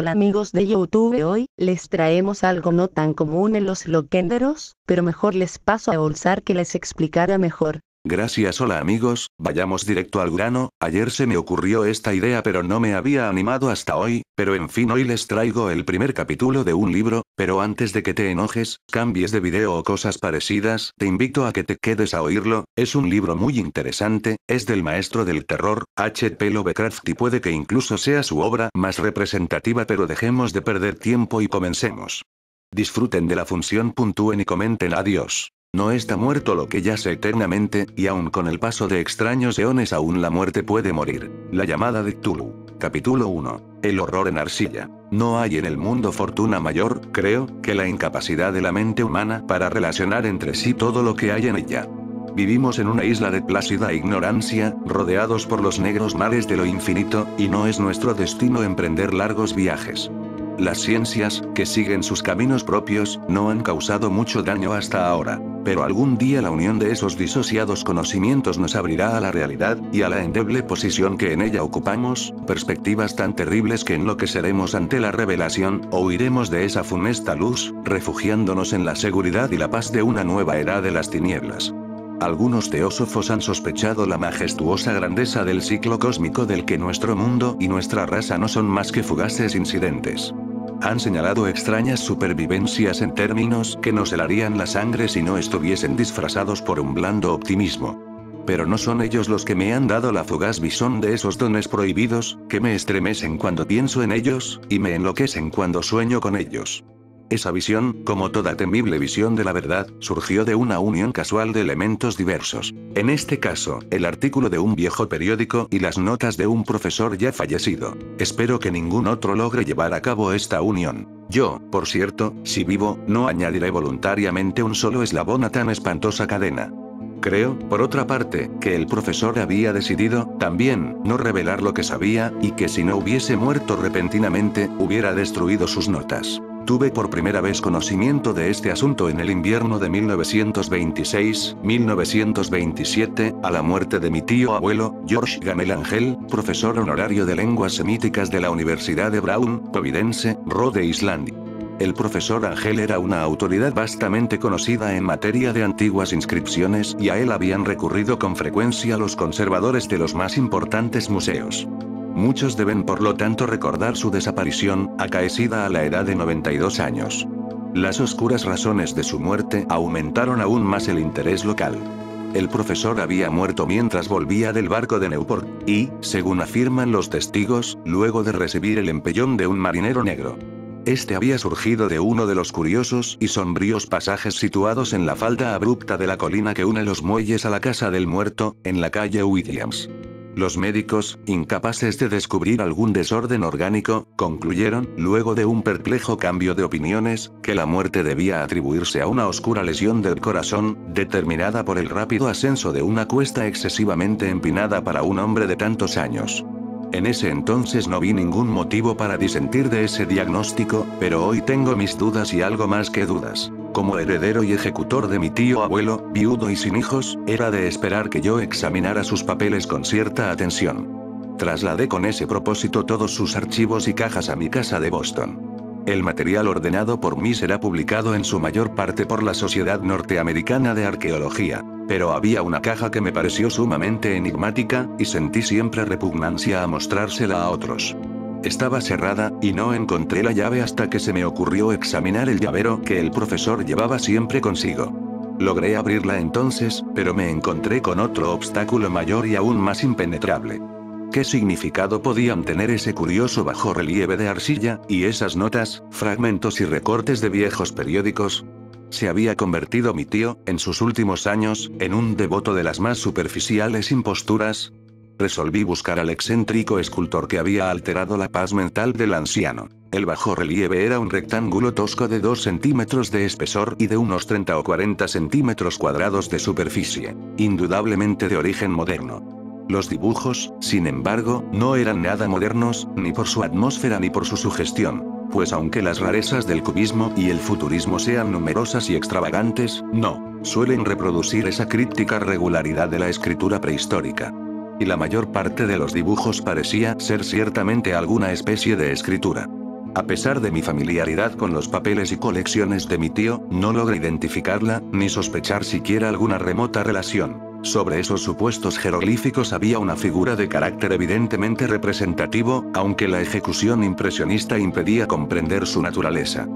Hola amigos de YouTube, hoy les traemos algo no tan común en los loquenderos, pero mejor les paso a Bolsar que les explicara mejor. Gracias. Hola amigos, vayamos directo al grano. Ayer se me ocurrió esta idea pero no me había animado hasta hoy, pero en fin hoy les traigo el primer capítulo de un libro, pero antes de que te enojes, cambies de video o cosas parecidas, te invito a que te quedes a oírlo. Es un libro muy interesante, es del maestro del terror, H.P. Lovecraft, y puede que incluso sea su obra más representativa, pero dejemos de perder tiempo y comencemos. Disfruten de la función, puntúen y comenten adiós. No está muerto lo que yace eternamente, y aun con el paso de extraños eones aún la muerte puede morir. La llamada de Cthulhu. Capítulo 1. El horror en arcilla. No hay en el mundo fortuna mayor, creo, que la incapacidad de la mente humana para relacionar entre sí todo lo que hay en ella. Vivimos en una isla de plácida ignorancia, rodeados por los negros mares de lo infinito, y no es nuestro destino emprender largos viajes. Las ciencias, que siguen sus caminos propios, no han causado mucho daño hasta ahora. Pero algún día la unión de esos disociados conocimientos nos abrirá a la realidad, y a la endeble posición que en ella ocupamos, perspectivas tan terribles que enloqueceremos ante la revelación, o huiremos de esa funesta luz, refugiándonos en la seguridad y la paz de una nueva era de las tinieblas. Algunos teósofos han sospechado la majestuosa grandeza del ciclo cósmico del que nuestro mundo y nuestra raza no son más que fugaces incidentes. Han señalado extrañas supervivencias en términos que nos helarían la sangre si no estuviesen disfrazados por un blando optimismo. Pero no son ellos los que me han dado la fugaz visión de esos dones prohibidos, que me estremecen cuando pienso en ellos, y me enloquecen cuando sueño con ellos. Esa visión, como toda temible visión de la verdad, surgió de una unión casual de elementos diversos. En este caso, el artículo de un viejo periódico y las notas de un profesor ya fallecido. Espero que ningún otro logre llevar a cabo esta unión. Yo, por cierto, si vivo, no añadiré voluntariamente un solo eslabón a tan espantosa cadena. Creo, por otra parte, que el profesor había decidido, también, no revelar lo que sabía, y que si no hubiese muerto repentinamente, hubiera destruido sus notas. Tuve por primera vez conocimiento de este asunto en el invierno de 1926-1927, a la muerte de mi tío abuelo, George Gamel Angel, profesor honorario de lenguas semíticas de la Universidad de Brown, Providence, Rhode Island. El profesor Angel era una autoridad vastamente conocida en materia de antiguas inscripciones, y a él habían recurrido con frecuencia los conservadores de los más importantes museos. Muchos deben por lo tanto recordar su desaparición, acaecida a la edad de 92 años. Las oscuras razones de su muerte aumentaron aún más el interés local. El profesor había muerto mientras volvía del barco de Newport, y, según afirman los testigos, luego de recibir el empellón de un marinero negro. Este había surgido de uno de los curiosos y sombríos pasajes situados en la falda abrupta de la colina que une los muelles a la casa del muerto, en la calle Williams. Los médicos, incapaces de descubrir algún desorden orgánico, concluyeron, luego de un perplejo cambio de opiniones, que la muerte debía atribuirse a una oscura lesión del corazón, determinada por el rápido ascenso de una cuesta excesivamente empinada para un hombre de tantos años. En ese entonces no vi ningún motivo para disentir de ese diagnóstico, pero hoy tengo mis dudas y algo más que dudas. Como heredero y ejecutor de mi tío abuelo, viudo y sin hijos, era de esperar que yo examinara sus papeles con cierta atención. Trasladé con ese propósito todos sus archivos y cajas a mi casa de Boston. El material ordenado por mí será publicado en su mayor parte por la Sociedad Norteamericana de Arqueología. Pero había una caja que me pareció sumamente enigmática, y sentí siempre repugnancia a mostrársela a otros. Estaba cerrada, y no encontré la llave hasta que se me ocurrió examinar el llavero que el profesor llevaba siempre consigo. Logré abrirla entonces, pero me encontré con otro obstáculo mayor y aún más impenetrable. ¿Qué significado podían tener ese curioso bajorrelieve de arcilla, y esas notas, fragmentos y recortes de viejos periódicos? ¿Se había convertido mi tío, en sus últimos años, en un devoto de las más superficiales imposturas? Resolví buscar al excéntrico escultor que había alterado la paz mental del anciano. El bajorrelieve era un rectángulo tosco de 2 centímetros de espesor y de unos 30 o 40 centímetros cuadrados de superficie, indudablemente de origen moderno. Los dibujos, sin embargo, no eran nada modernos, ni por su atmósfera ni por su sugestión. Pues aunque las rarezas del cubismo y el futurismo sean numerosas y extravagantes, no suelen reproducir esa críptica regularidad de la escritura prehistórica. Y la mayor parte de los dibujos parecía ser ciertamente alguna especie de escritura. A pesar de mi familiaridad con los papeles y colecciones de mi tío, no logré identificarla, ni sospechar siquiera alguna remota relación. Sobre esos supuestos jeroglíficos había una figura de carácter evidentemente representativo, aunque la ejecución impresionista impedía comprender su naturaleza.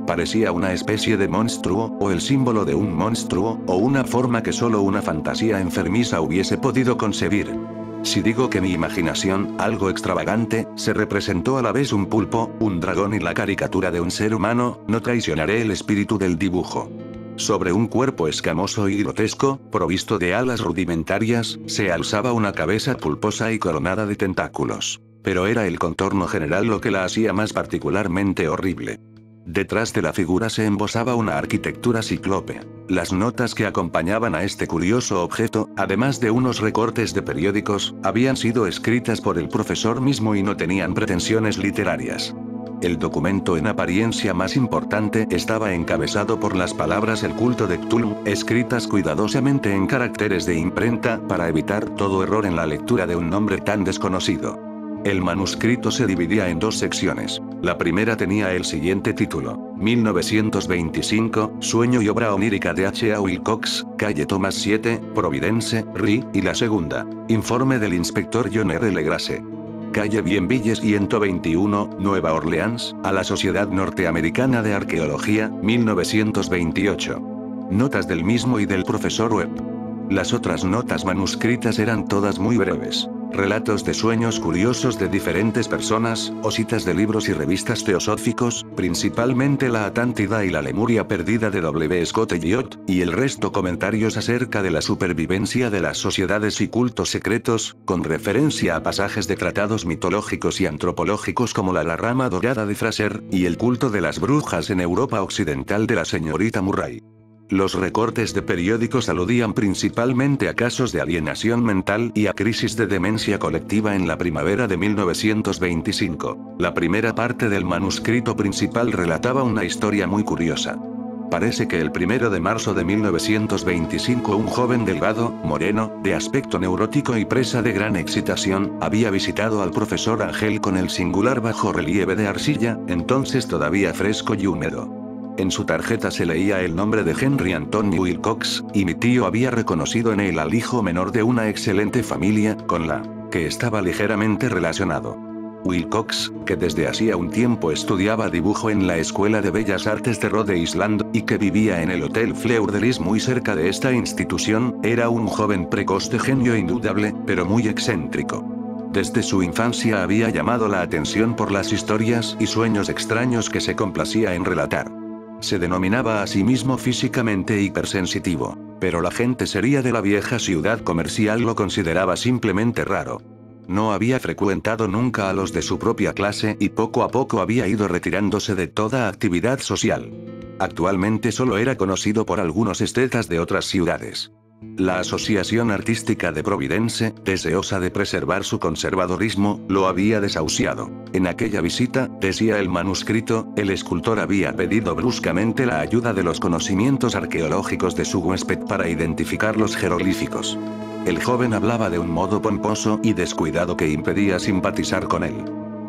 Parecía una especie de monstruo, o el símbolo de un monstruo, o una forma que solo una fantasía enfermiza hubiese podido concebir. Si digo que mi imaginación, algo extravagante, se representó a la vez un pulpo, un dragón y la caricatura de un ser humano, no traicionaré el espíritu del dibujo. Sobre un cuerpo escamoso y grotesco, provisto de alas rudimentarias, se alzaba una cabeza pulposa y coronada de tentáculos. Pero era el contorno general lo que la hacía más particularmente horrible. Detrás de la figura se embosaba una arquitectura ciclope. Las notas que acompañaban a este curioso objeto, además de unos recortes de periódicos, habían sido escritas por el profesor mismo y no tenían pretensiones literarias. El documento en apariencia más importante estaba encabezado por las palabras "El culto de Cthulhu", escritas cuidadosamente en caracteres de imprenta para evitar todo error en la lectura de un nombre tan desconocido. El manuscrito se dividía en dos secciones. La primera tenía el siguiente título: 1925, Sueño y obra onírica de H. A. Wilcox, calle Thomas 7, Providence, RI, y la segunda, Informe del inspector John R. Legrasse, calle Bienville 121, Nueva Orleans, a la Sociedad Norteamericana de Arqueología, 1928. Notas del mismo y del profesor Webb. Las otras notas manuscritas eran todas muy breves. Relatos de sueños curiosos de diferentes personas, o citas de libros y revistas teosóficos, principalmente la Atlántida y la Lemuria perdida de W. Scott Elliot, y el resto comentarios acerca de la supervivencia de las sociedades y cultos secretos, con referencia a pasajes de tratados mitológicos y antropológicos como La rama dorada de Fraser, y el culto de las brujas en Europa occidental de la señorita Murray. Los recortes de periódicos aludían principalmente a casos de alienación mental y a crisis de demencia colectiva en la primavera de 1925. La primera parte del manuscrito principal relataba una historia muy curiosa. Parece que el 1 de marzo de 1925 un joven delgado, moreno, de aspecto neurótico y presa de gran excitación, había visitado al profesor Angel con el singular bajorrelieve de arcilla, entonces todavía fresco y húmedo. En su tarjeta se leía el nombre de Henry Anthony Wilcox, y mi tío había reconocido en él al hijo menor de una excelente familia, con la que estaba ligeramente relacionado. Wilcox, que desde hacía un tiempo estudiaba dibujo en la Escuela de Bellas Artes de Rhode Island, y que vivía en el Hotel Fleur de Lis muy cerca de esta institución, era un joven precoz de genio indudable, pero muy excéntrico. Desde su infancia había llamado la atención por las historias y sueños extraños que se complacía en relatar. Se denominaba a sí mismo físicamente hipersensitivo, pero la gente seria de la vieja ciudad comercial lo consideraba simplemente raro. No había frecuentado nunca a los de su propia clase y poco a poco había ido retirándose de toda actividad social. Actualmente solo era conocido por algunos estetas de otras ciudades. La Asociación Artística de Providence, deseosa de preservar su conservadorismo, lo había desahuciado. En aquella visita, decía el manuscrito, el escultor había pedido bruscamente la ayuda de los conocimientos arqueológicos de su huésped para identificar los jeroglíficos. El joven hablaba de un modo pomposo y descuidado que impedía simpatizar con él.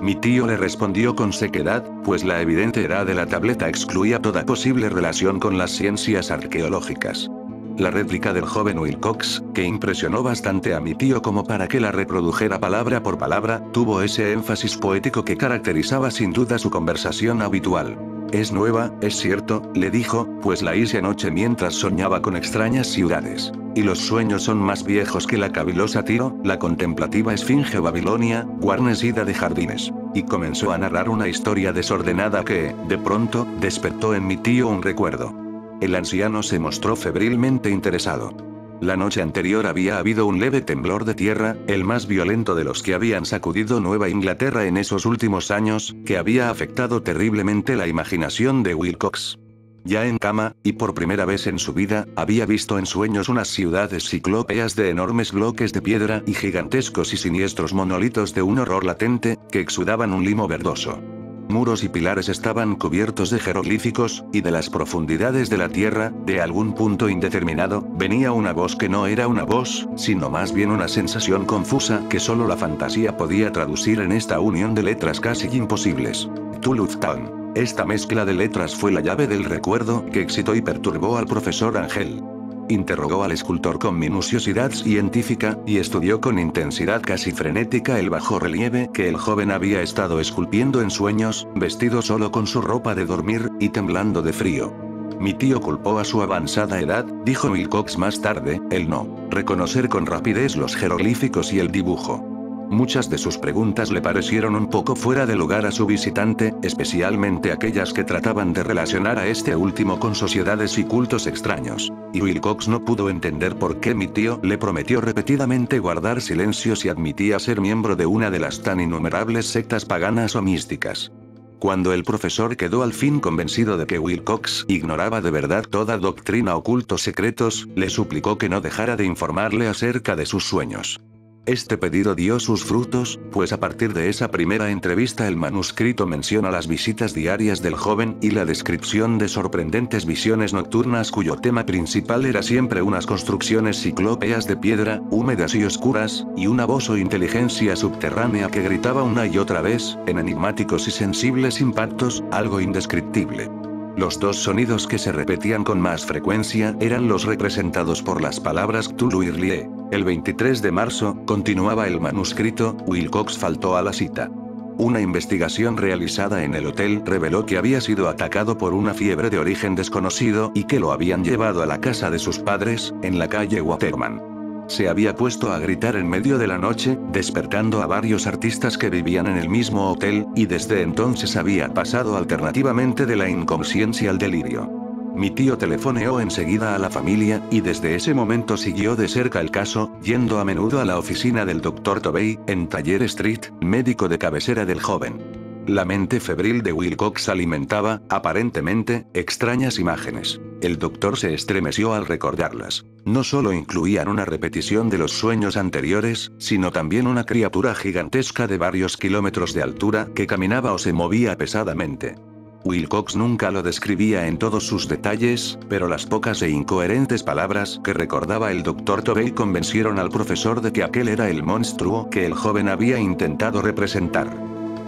Mi tío le respondió con sequedad, pues la evidente era de la tableta excluía toda posible relación con las ciencias arqueológicas. La réplica del joven Wilcox, que impresionó bastante a mi tío como para que la reprodujera palabra por palabra, tuvo ese énfasis poético que caracterizaba sin duda su conversación habitual. Es nueva, es cierto, le dijo, pues la hice anoche mientras soñaba con extrañas ciudades. Y los sueños son más viejos que la cavilosa Tiro, la contemplativa esfinge babilonia, guarnecida de jardines. Y comenzó a narrar una historia desordenada que, de pronto, despertó en mi tío un recuerdo. El anciano se mostró febrilmente interesado. La noche anterior había habido un leve temblor de tierra, el más violento de los que habían sacudido Nueva Inglaterra en esos últimos años, que había afectado terriblemente la imaginación de Wilcox. Ya en cama, y por primera vez en su vida, había visto en sueños unas ciudades ciclópeas de enormes bloques de piedra y gigantescos y siniestros monolitos de un horror latente, que exudaban un limo verdoso. Muros y pilares estaban cubiertos de jeroglíficos, y de las profundidades de la tierra, de algún punto indeterminado, venía una voz que no era una voz, sino más bien una sensación confusa que solo la fantasía podía traducir en esta unión de letras casi imposibles. Cthulhu Town. Esta mezcla de letras fue la llave del recuerdo que excitó y perturbó al profesor Ángel. Interrogó al escultor con minuciosidad científica, y estudió con intensidad casi frenética el bajorrelieve que el joven había estado esculpiendo en sueños, vestido solo con su ropa de dormir, y temblando de frío. Mi tío culpó a su avanzada edad, dijo Wilcox más tarde, el no reconocer con rapidez los jeroglíficos y el dibujo. Muchas de sus preguntas le parecieron un poco fuera de lugar a su visitante, especialmente aquellas que trataban de relacionar a este último con sociedades y cultos extraños. Y Wilcox no pudo entender por qué mi tío le prometió repetidamente guardar silencio si admitía ser miembro de una de las tan innumerables sectas paganas o místicas. Cuando el profesor quedó al fin convencido de que Wilcox ignoraba de verdad toda doctrina o cultos secretos, le suplicó que no dejara de informarle acerca de sus sueños. Este pedido dio sus frutos, pues a partir de esa primera entrevista el manuscrito menciona las visitas diarias del joven y la descripción de sorprendentes visiones nocturnas cuyo tema principal era siempre unas construcciones ciclópeas de piedra, húmedas y oscuras, y una voz o inteligencia subterránea que gritaba una y otra vez, en enigmáticos y sensibles impactos, algo indescriptible. Los dos sonidos que se repetían con más frecuencia eran los representados por las palabras Cthulhu y R'lyeh. El 23 de marzo, continuaba el manuscrito, Wilcox faltó a la cita. Una investigación realizada en el hotel reveló que había sido atacado por una fiebre de origen desconocido y que lo habían llevado a la casa de sus padres, en la calle Waterman. Se había puesto a gritar en medio de la noche, despertando a varios artistas que vivían en el mismo hotel, y desde entonces había pasado alternativamente de la inconsciencia al delirio. Mi tío telefoneó enseguida a la familia, y desde ese momento siguió de cerca el caso, yendo a menudo a la oficina del Dr. Tobey, en Taller Street, médico de cabecera del joven. La mente febril de Wilcox alimentaba, aparentemente, extrañas imágenes. El doctor se estremeció al recordarlas. No solo incluían una repetición de los sueños anteriores, sino también una criatura gigantesca de varios kilómetros de altura que caminaba o se movía pesadamente. Wilcox nunca lo describía en todos sus detalles, pero las pocas e incoherentes palabras que recordaba el Dr. Tobey convencieron al profesor de que aquel era el monstruo que el joven había intentado representar.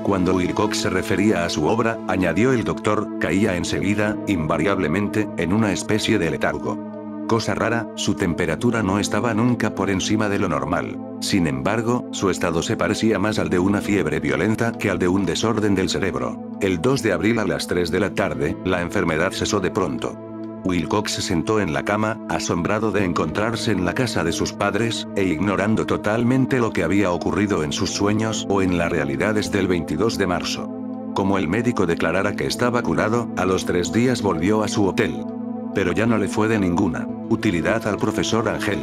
Cuando Wilcox se refería a su obra, añadió el doctor, caía enseguida, invariablemente, en una especie de letargo. Cosa rara, su temperatura no estaba nunca por encima de lo normal. Sin embargo, su estado se parecía más al de una fiebre violenta que al de un desorden del cerebro. El 2 de abril a las 3 de la tarde, la enfermedad cesó de pronto. Wilcox se sentó en la cama, asombrado de encontrarse en la casa de sus padres, e ignorando totalmente lo que había ocurrido en sus sueños o en la realidad desde el 22 de marzo. Como el médico declarara que estaba curado, a los 3 días volvió a su hotel. Pero ya no le fue de ninguna utilidad al profesor Ángel.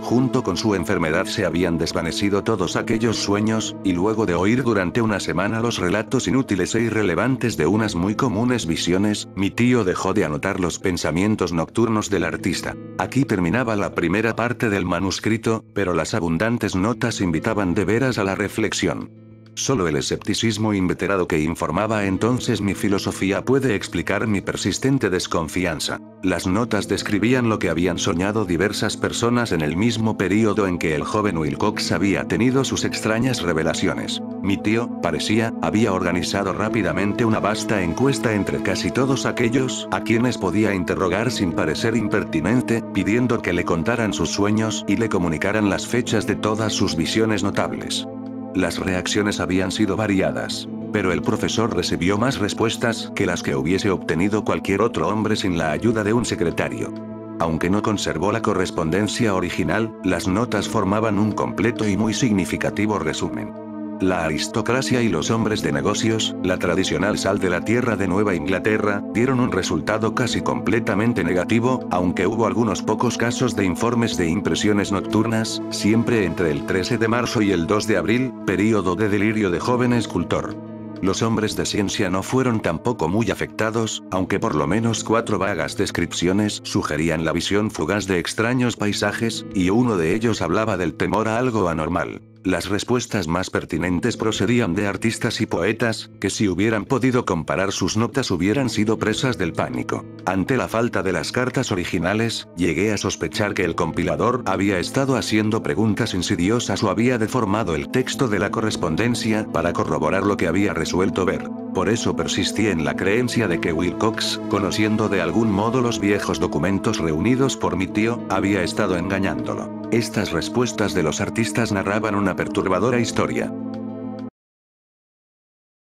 Junto con su enfermedad se habían desvanecido todos aquellos sueños, y luego de oír durante una semana los relatos inútiles e irrelevantes de unas muy comunes visiones, mi tío dejó de anotar los pensamientos nocturnos del artista. Aquí terminaba la primera parte del manuscrito, pero las abundantes notas invitaban de veras a la reflexión. Solo el escepticismo inveterado que informaba entonces mi filosofía puede explicar mi persistente desconfianza. Las notas describían lo que habían soñado diversas personas en el mismo período en que el joven Wilcox había tenido sus extrañas revelaciones. Mi tío, parecía, había organizado rápidamente una vasta encuesta entre casi todos aquellos a quienes podía interrogar sin parecer impertinente, pidiendo que le contaran sus sueños y le comunicaran las fechas de todas sus visiones notables. Las reacciones habían sido variadas, pero el profesor recibió más respuestas que las que hubiese obtenido cualquier otro hombre sin la ayuda de un secretario. Aunque no conservó la correspondencia original, las notas formaban un completo y muy significativo resumen. La aristocracia y los hombres de negocios, la tradicional sal de la tierra de Nueva Inglaterra, dieron un resultado casi completamente negativo, aunque hubo algunos pocos casos de informes de impresiones nocturnas, siempre entre el 13 de marzo y el 2 de abril, período de delirio de joven escultor. Los hombres de ciencia no fueron tampoco muy afectados, aunque por lo menos 4 vagas descripciones sugerían la visión fugaz de extraños paisajes, y uno de ellos hablaba del temor a algo anormal. Las respuestas más pertinentes procedían de artistas y poetas, que si hubieran podido comparar sus notas hubieran sido presas del pánico. Ante la falta de las cartas originales, llegué a sospechar que el compilador había estado haciendo preguntas insidiosas o había deformado el texto de la correspondencia para corroborar lo que había resuelto ver. Por eso persistí en la creencia de que Wilcox, conociendo de algún modo los viejos documentos reunidos por mi tío, había estado engañándolo. Estas respuestas de los artistas narraban una perturbadora historia.